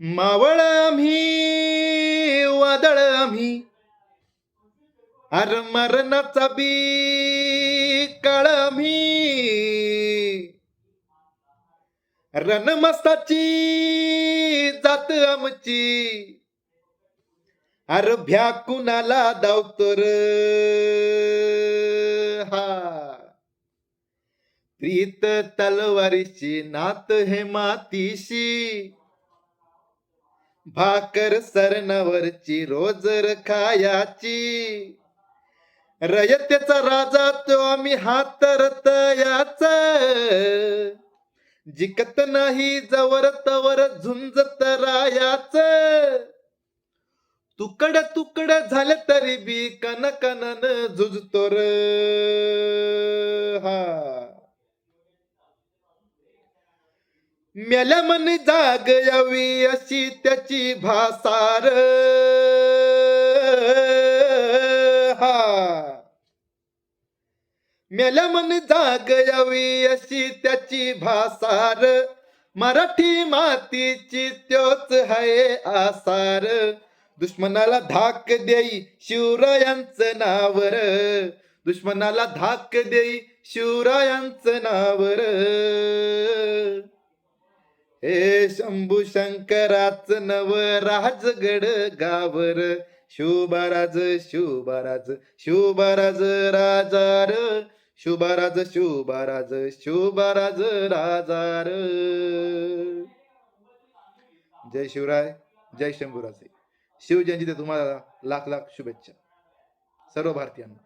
मावळ आम्ही वादळ आम्ही अर मरणाचा बी काळ आम्ही रणमस्ताची जात आमची अर भ्या कुणाला धावतो र हा प्रीत तलवारीची नात हे मातीशी भाकर सरणावरची रोजर खायाची रयतेचा राजा तो आम्ही हातरत याच जिकत नाही जवर तवर झुंजत रायाच तुकड तुकड झाले तरी बी कन कनन झुजतो र हा मेल्या मन जाग यावी अशी त्याची भासार हा मेल्या मन जाग यावी अशी त्याची भासार मराठी मातीची त्योच आहे आसार दुश्मनाला धाक देई शिवरायांचं नावर दुश्मनाला धाक देई शिवरायांचं नावर हे शंभू शंकराच नव राजगड गावर शुभराज शुभराज शुभराज राजार शुभराज शुभराज शुभराज राजार. जय शिवराय, जय शंभूराजे. शिवजयंती तुम्हाला लाख लाख शुभेच्छा सर्व भारतीयांना.